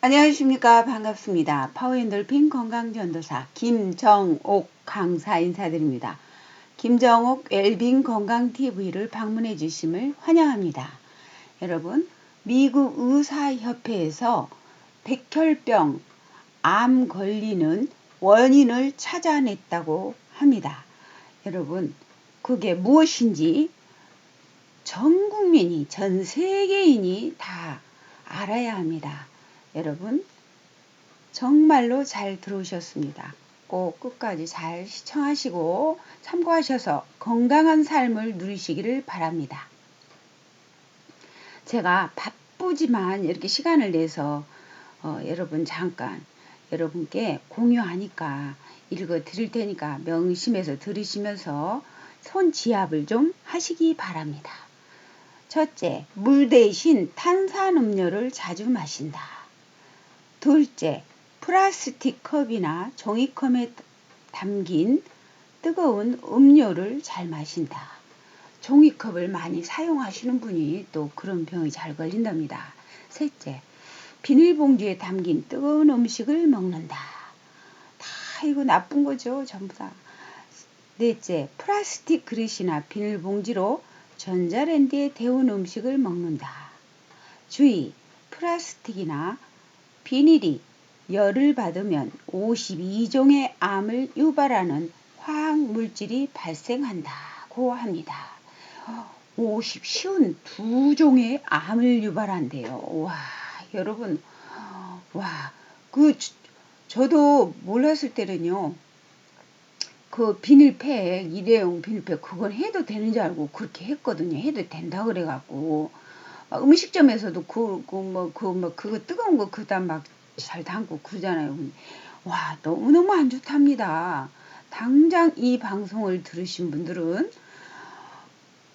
안녕하십니까. 반갑습니다. 파워엔돌핀 건강전도사 김정옥 강사 인사드립니다. 김정옥 웰빙 건강TV를 방문해 주심을 환영합니다. 여러분, 미국 의사협회에서 백혈병, 암 걸리는 원인을 찾아냈다고 합니다. 여러분, 그게 무엇인지 전 국민이, 전 세계인이 다 알아야 합니다. 여러분, 정말로 잘 들어오셨습니다. 꼭 끝까지 잘 시청하시고 참고하셔서 건강한 삶을 누리시기를 바랍니다. 제가 바쁘지만 이렇게 시간을 내서 여러분 잠깐 여러분께 공유하니까 읽어 드릴 테니까 명심해서 들으시면서 손지압을 좀 하시기 바랍니다. 첫째, 물 대신 탄산음료를 자주 마신다. 둘째, 플라스틱 컵이나 종이컵에 담긴 뜨거운 음료를 잘 마신다. 종이컵을 많이 사용하시는 분이 또 그런 병이 잘 걸린답니다. 셋째, 비닐봉지에 담긴 뜨거운 음식을 먹는다. 다 이거 나쁜 거죠, 전부 다. 넷째, 플라스틱 그릇이나 비닐봉지로 전자레인지에 데운 음식을 먹는다. 주의, 플라스틱이나 비닐이 열을 받으면 52종의 암을 유발하는 화학물질이 발생한다고 합니다. 52종의 암을 유발한대요. 와, 여러분, 와, 저도 몰랐을 때는요, 그 비닐팩, 일회용 비닐팩, 그건 해도 되는 줄 알고 그렇게 했거든요. 해도 된다 그래갖고. 음식점에서도 그거 뜨거운 거 그다 막 잘 담고 그러잖아요. 와, 너무너무 안 좋답니다. 당장 이 방송을 들으신 분들은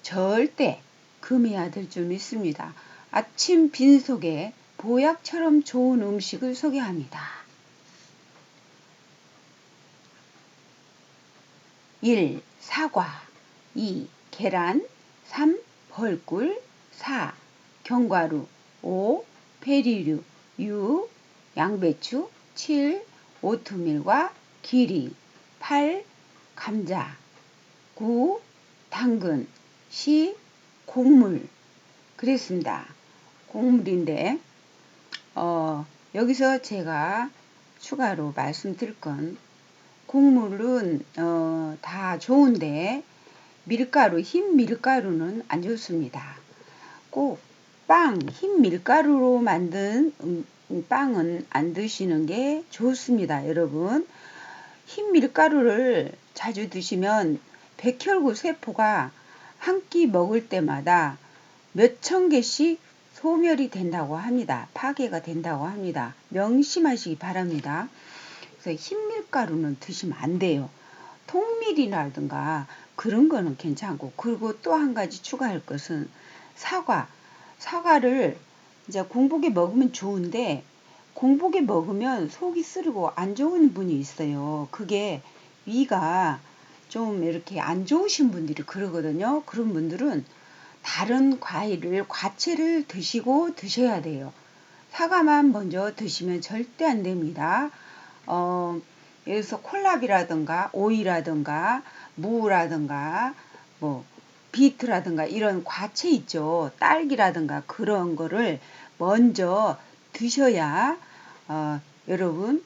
절대 금해야 될 줄 믿습니다. 아침 빈속에 보약처럼 좋은 음식을 소개합니다. 1. 사과 2. 계란 3. 벌꿀 4. 견과류 5. 베리류 6. 양배추 7. 오트밀과 기리 8. 감자 9. 당근 10. 곡물 그랬습니다. 곡물인데 여기서 제가 추가로 말씀드릴 건 곡물은 다 좋은데 밀가루, 흰 밀가루는 안 좋습니다. 꼭 흰 밀가루로 만든 빵은 안 드시는 게 좋습니다. 여러분, 흰 밀가루를 자주 드시면 백혈구 세포가 한 끼 먹을 때마다 몇천 개씩 소멸이 된다고 합니다. 파괴가 된다고 합니다. 명심하시기 바랍니다. 그래서 흰 밀가루는 드시면 안 돼요. 통밀이라든가 그런 거는 괜찮고, 그리고 또 한 가지 추가할 것은 사과를 이제 공복에 먹으면 좋은데 공복에 먹으면 속이 쓰리고 안 좋은 분이 있어요. 그게 위가 좀 이렇게 안 좋으신 분들이 그러거든요. 그런 분들은 다른 과채를 드시고 드셔야 돼요. 사과만 먼저 드시면 절대 안 됩니다. 예를 들어서 콜라비라든가 오이라든가 무라든가 뭐 비트라든가 이런 과채 있죠. 딸기라든가 그런 거를 먼저 드셔야 여러분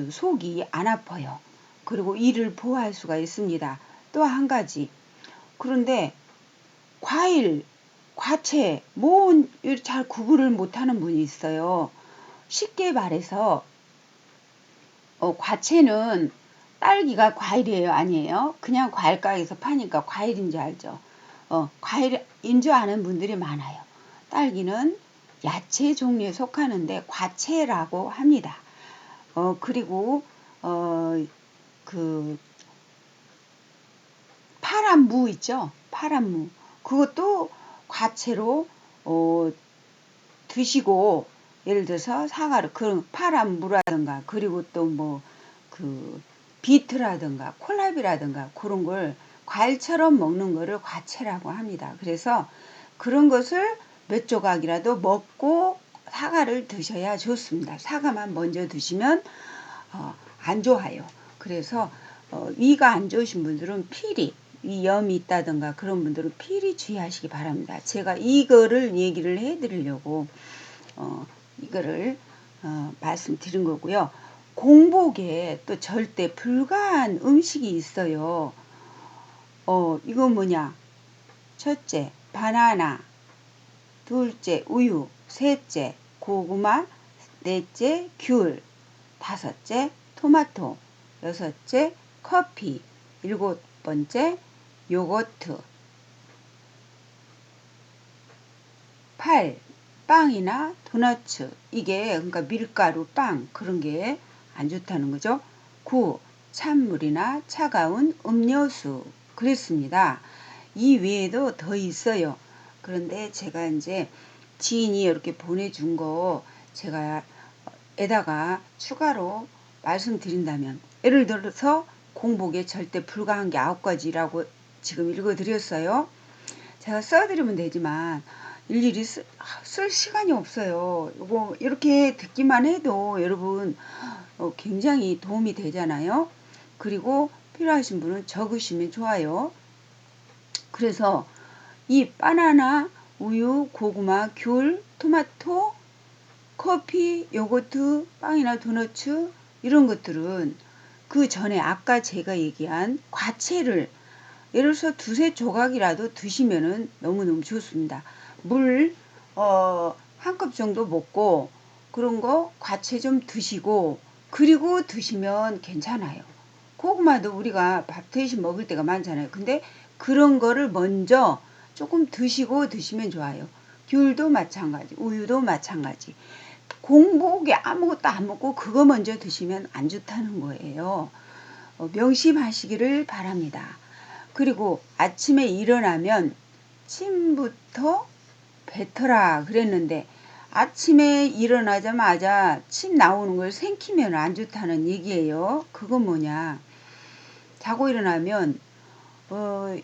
속이 안 아파요. 그리고 이를 보호할 수가 있습니다. 또 한 가지. 그런데 과채, 잘 구분을 못하는 분이 있어요. 쉽게 말해서 과채는 딸기가 과일이에요, 아니에요? 그냥 과일가게에서 파니까 과일인 줄 알죠. 과일인 줄 아는 분들이 많아요. 딸기는 야채 종류에 속하는데 과채라고 합니다. 그리고 그 파란 무 있죠? 파란 무. 그것도 과채로 드시고, 예를 들어서 사과를 그런 파란 무라든가 그리고 또 비트라든가 콜라비라든가 그런 걸 과일처럼 먹는 거를 과채라고 합니다. 그래서 그런 것을 몇 조각이라도 먹고 사과를 드셔야 좋습니다. 사과만 먼저 드시면 안 좋아요. 그래서 위가 안 좋으신 분들은 필히 위염이 있다든가 그런 분들은 필히 주의하시기 바랍니다. 제가 이거를 얘기를 해드리려고 이거를 말씀드린 거고요. 공복에 또 절대 불가한 음식이 있어요. 이건 뭐냐? 첫째, 바나나. 둘째, 우유. 셋째, 고구마. 넷째, 귤. 다섯째, 토마토. 여섯째, 커피. 일곱 번째, 요거트. 8. 빵이나 도너츠. 이게 그러니까 밀가루, 빵 그런 게 안 좋다는 거죠. 9. 찬물이나 차가운 음료수. 그랬습니다. 이 외에도 더 있어요. 그런데 제가 이제 지인이 이렇게 보내준 거 제가 에다가 추가로 말씀드린다면, 예를 들어서 공복에 절대 불가한 게 9가지라고 지금 읽어드렸어요. 제가 써드리면 되지만 일일이 쓸 시간이 없어요. 이거 이렇게 듣기만 해도 여러분 굉장히 도움이 되잖아요. 그리고 필요하신 분은 적으시면 좋아요. 그래서 이 바나나, 우유, 고구마, 귤, 토마토, 커피, 요거트, 빵이나 도너츠 이런 것들은 그 전에 아까 제가 얘기한 과채를 예를 들어서 두세 조각이라도 드시면은 너무너무 좋습니다. 물 한 컵 정도 먹고 그런 거 과채 좀 드시고 그리고 드시면 괜찮아요. 고구마도 우리가 밥 대신 먹을 때가 많잖아요. 근데 그런 거를 먼저 조금 드시고 드시면 좋아요. 귤도 마찬가지, 우유도 마찬가지. 공복에 아무것도 안 먹고 그거 먼저 드시면 안 좋다는 거예요. 명심하시기를 바랍니다. 그리고 아침에 일어나면 침부터 뱉어라 그랬는데 아침에 일어나자마자 침 나오는 걸 생기면 안 좋다는 얘기예요. 그건 뭐냐? 자고 일어나면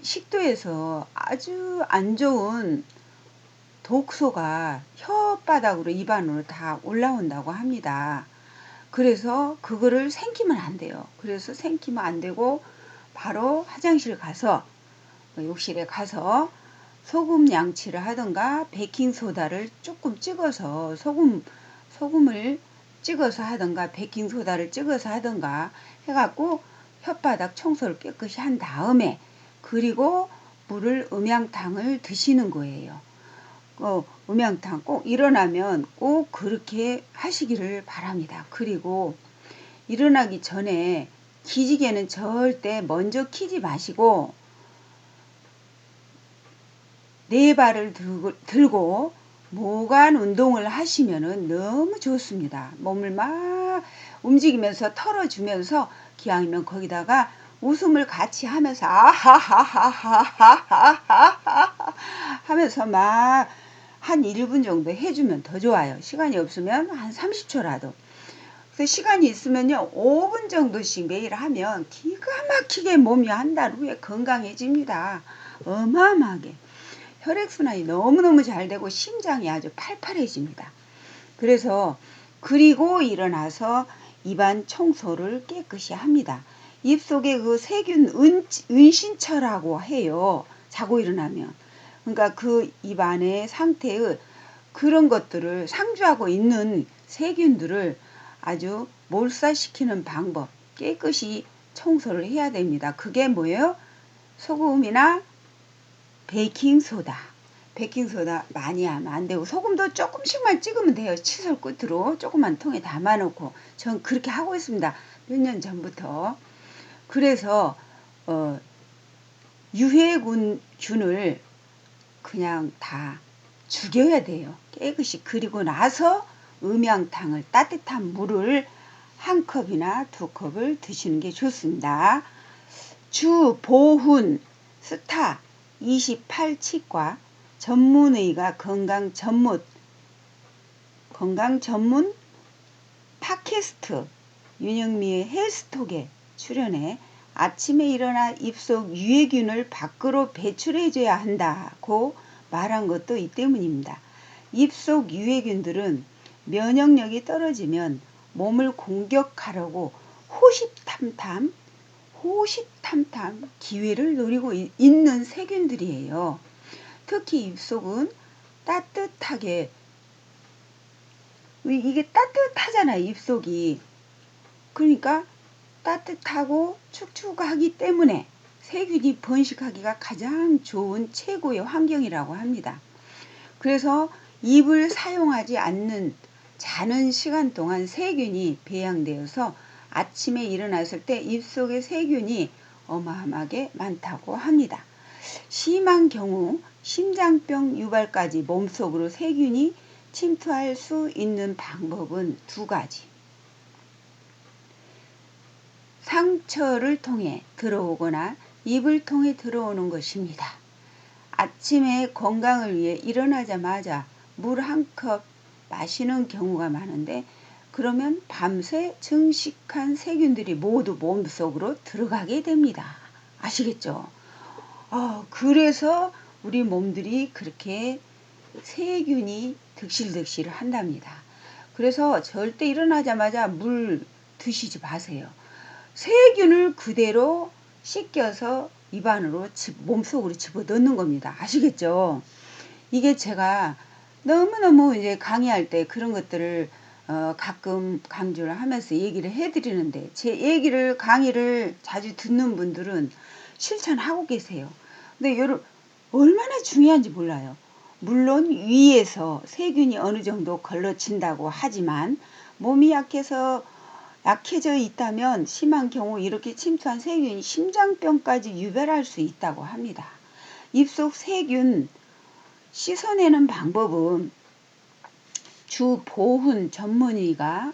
식도에서 아주 안 좋은 독소가 혓바닥으로 입안으로 다 올라온다고 합니다. 그래서 그거를 생기면 안 돼요. 그래서 생기면 안 되고 바로 화장실 가서 욕실에 가서 소금 양치를 하든가 베킹소다를 조금 찍어서 소금을 찍어서 하든가 베킹소다를 찍어서 하든가 해갖고 혓바닥 청소를 깨끗이 한 다음에 그리고 물을 음양탕을 드시는 거예요. 음양탕 꼭 일어나면 꼭 그렇게 하시기를 바랍니다. 그리고 일어나기 전에 기지개는 절대 먼저 키지 마시고 네 발을 들고 모관 운동을 하시면은 너무 좋습니다. 몸을 막 움직이면서 털어주면서 기왕이면 거기다가 웃음을 같이 하면서 아하하하하하하하하 하면서 막 한 1분 정도 해주면 더 좋아요. 시간이 없으면 한 30초라도. 그래서 시간이 있으면요 5분 정도씩 매일 하면 기가 막히게 몸이 한 달 후에 건강해집니다. 어마어마하게. 혈액순환이 너무너무 잘 되고 심장이 아주 팔팔해집니다. 그래서 그리고 일어나서 입안 청소를 깨끗이 합니다. 입속에 그 세균 은신처라고 해요. 자고 일어나면. 그러니까 그 입안의 상태의 그런 것들을 상주하고 있는 세균들을 아주 몰사시키는 방법, 깨끗이 청소를 해야 됩니다. 그게 뭐예요? 소금이나 베이킹소다. 베이킹소다 많이 하면 안 되고 소금도 조금씩만 찍으면 돼요. 칫솔 끝으로 조그만 통에 담아놓고 전 그렇게 하고 있습니다. 몇 년 전부터. 그래서 유해균을 그냥 다 죽여야 돼요. 깨끗이. 그리고 나서 음양탕을 따뜻한 물을 한 컵이나 2컵을 드시는 게 좋습니다. 주보훈 스타 28치과 전문의가 건강 전문 팟캐스트 윤영미의 헬스톡에 출연해 아침에 일어나 입속 유해균을 밖으로 배출해줘야 한다고 말한 것도 이 때문입니다. 입속 유해균들은 면역력이 떨어지면 몸을 공격하려고 호시탐탐 기회를 노리고 있는 세균들이에요. 특히 입속은 따뜻하게, 이게 따뜻하잖아요, 입속이. 그러니까 따뜻하고 축축하기 때문에 세균이 번식하기가 가장 좋은 최고의 환경이라고 합니다. 그래서 입을 사용하지 않는 자는 시간 동안 세균이 배양되어서 아침에 일어났을 때 입속에 세균이 어마어마하게 많다고 합니다. 심한 경우 심장병 유발까지 몸속으로 세균이 침투할 수 있는 방법은 두 가지. 상처를 통해 들어오거나 입을 통해 들어오는 것입니다. 아침에 건강을 위해 일어나자마자 물 한 컵 마시는 경우가 많은데, 그러면 밤새 증식한 세균들이 모두 몸속으로 들어가게 됩니다. 아시겠죠? 그래서 우리 몸들이 그렇게 세균이 득실득실 한답니다. 그래서 절대 일어나자마자 물 드시지 마세요. 세균을 그대로 씻겨서 입안으로 몸속으로 집어넣는 겁니다. 아시겠죠? 이게 제가 너무너무 이제 강의할 때 그런 것들을 가끔 강조를 하면서 얘기를 해드리는데, 제 얘기를 강의를 자주 듣는 분들은 실천하고 계세요. 근데 여러분 얼마나 중요한지 몰라요. 물론 위에서 세균이 어느 정도 걸러진다고 하지만 몸이 약해져 있다면 심한 경우 이렇게 침투한 세균이 심장병까지 유발할 수 있다고 합니다. 입속 세균 씻어내는 방법은 주보훈 전문의가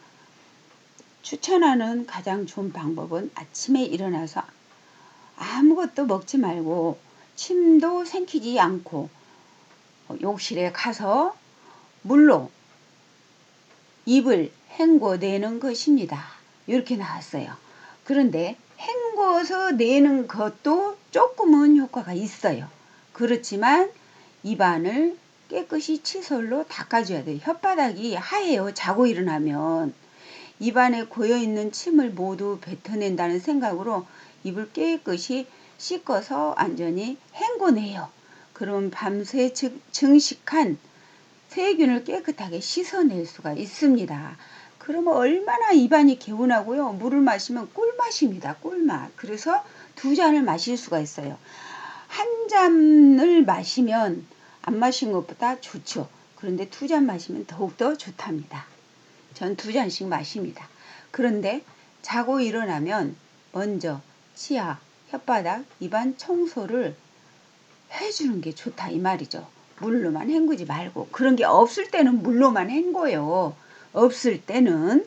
추천하는 가장 좋은 방법은 아침에 일어나서 아무것도 먹지 말고 침도 삼키지 않고 욕실에 가서 물로 입을 헹궈내는 것입니다. 이렇게 나왔어요. 그런데 헹궈서 내는 것도 조금은 효과가 있어요. 그렇지만 입안을 깨끗이 칫솔로 닦아줘야 돼요. 혓바닥이 하얘요. 자고 일어나면. 입안에 고여있는 침을 모두 뱉어낸다는 생각으로 입을 깨끗이 씻어서 완전히 헹궈내요. 그럼 밤새 증식한 세균을 깨끗하게 씻어낼 수가 있습니다. 그러면 얼마나 입안이 개운하고요. 물을 마시면 꿀맛입니다. 꿀맛. 그래서 2잔을 마실 수가 있어요. 한 잔을 마시면 안 마신 것보다 좋죠. 그런데 2잔 마시면 더욱더 좋답니다. 전 2잔씩 마십니다. 그런데 자고 일어나면 먼저 치아, 혓바닥, 입안 청소를 해주는 게 좋다 이 말이죠. 물로만 헹구지 말고. 그런 게 없을 때는 물로만 헹궈요. 없을 때는.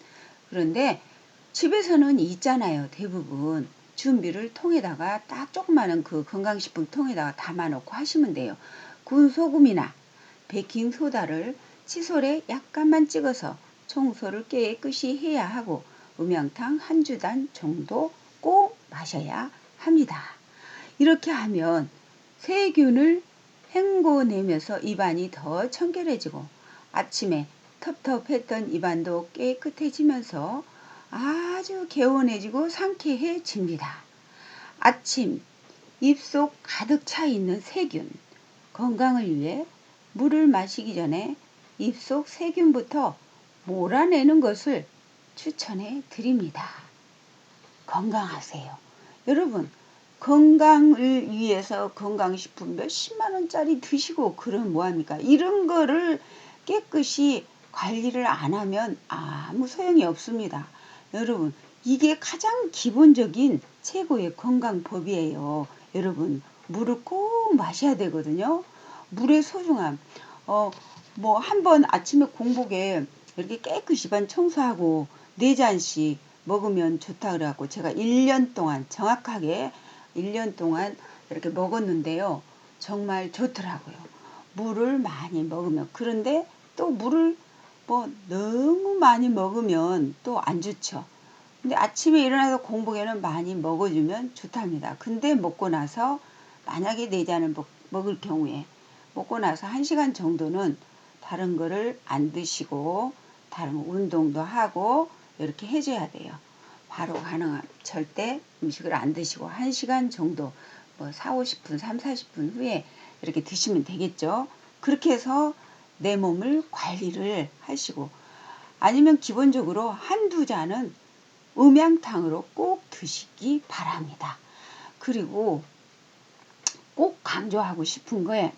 그런데 집에서는 있잖아요. 대부분 준비를 통에다가 딱 조그마한 그 건강식품 통에다가 담아놓고 하시면 돼요. 구운 소금이나 베킹소다를 칫솔에 약간만 찍어서 청소를 깨끗이 해야 하고, 음양탕 한 주단 정도 꼭 마셔야 합니다. 이렇게 하면 세균을 헹궈내면서 입안이 더 청결해지고 아침에 텁텁했던 입안도 깨끗해지면서 아주 개운해지고 상쾌해집니다. 아침 입속 가득 차 있는 세균 건강을 위해 물을 마시기 전에 입속 세균부터 몰아내는 것을 추천해 드립니다. 건강하세요. 여러분, 건강을 위해서 건강식품 몇십만 원짜리 드시고 그럼 뭐합니까? 이런 거를 깨끗이 관리를 안 하면 아무 소용이 없습니다. 여러분, 이게 가장 기본적인 최고의 건강법이에요. 여러분, 물을 꼭 마셔야 되거든요. 물의 소중함. 한번 아침에 공복에 이렇게 깨끗이 입안 청소하고 4잔씩 먹으면 좋다 그래갖고 제가 1년 동안 정확하게 1년 동안 이렇게 먹었는데요. 정말 좋더라고요. 물을 많이 먹으면. 그런데 또 물을 너무 많이 먹으면 또 안 좋죠. 근데 아침에 일어나서 공복에는 많이 먹어주면 좋답니다. 근데 먹고 나서 만약에 4잔을 먹을 경우에 먹고 나서 1시간 정도는 다른 거를 안 드시고 다른 운동도 하고 이렇게 해줘야 돼요. 바로 가능한 절대 음식을 안 드시고 1시간 정도 뭐 40, 50분, 3, 40분 후에 이렇게 드시면 되겠죠. 그렇게 해서 내 몸을 관리를 하시고 아니면 기본적으로 한두 잔은 음양탕으로 꼭 드시기 바랍니다. 그리고 꼭 강조하고 싶은 거에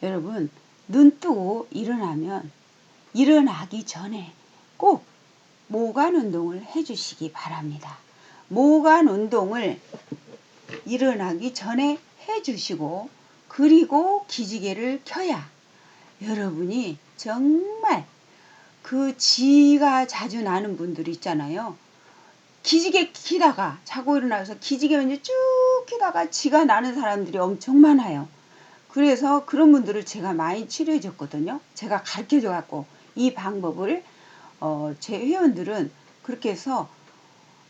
여러분 눈 뜨고 일어나면 일어나기 전에 꼭 모관 운동을 해주시기 바랍니다. 모관 운동을 일어나기 전에 해주시고 그리고 기지개를 켜야 여러분이 정말 그 지가 자주 나는 분들 있잖아요. 기지개 키다가 자고 일어나서 기지개 먼저 쭉 키다가 지가 나는 사람들이 엄청 많아요. 그래서 그런 분들을 제가 많이 치료해 줬거든요. 제가 가르쳐 줘 갖고 이 방법을 제 회원들은 그렇게 해서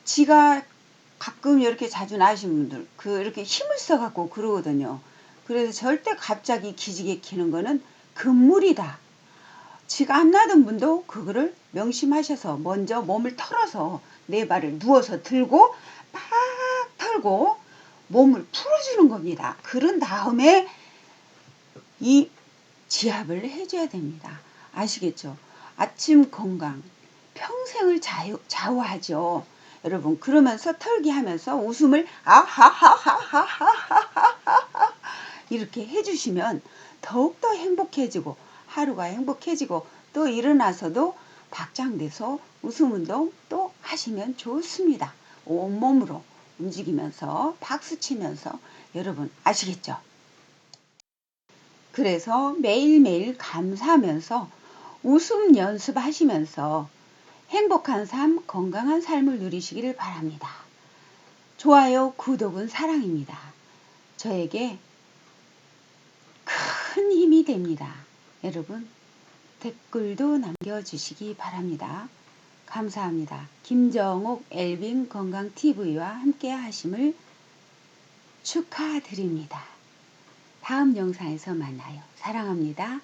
지가 가끔 이렇게 자주 나으신 분들 이렇게 힘을 써 갖고 그러거든요. 그래서 절대 갑자기 기지개 키는 거는 금물이다. 지가 안 나던 분도 그거를 명심하셔서 먼저 몸을 털어서 네 발을 누워서 들고 팍 털고 몸을 풀어주는 겁니다. 그런 다음에 이 지압을 해줘야 됩니다. 아시겠죠? 아침 건강 평생을 좌우하죠. 여러분 그러면서 털기 하면서 웃음을 아하하하하하하하 이렇게 해주시면 더욱더 행복해지고 하루가 행복해지고 또 일어나서도 박장돼서 웃음 운동 또 하시면 좋습니다. 온몸으로 움직이면서 박수 치면서 여러분 아시겠죠? 그래서 매일매일 감사하면서 웃음 연습하시면서 행복한 삶, 건강한 삶을 누리시기를 바랍니다. 좋아요, 구독은 사랑입니다. 저에게 큰 힘이 됩니다. 여러분 댓글도 남겨주시기 바랍니다. 감사합니다. 김정옥 엘빈 건강TV와 함께 하심을 축하드립니다. 다음 영상에서 만나요. 사랑합니다.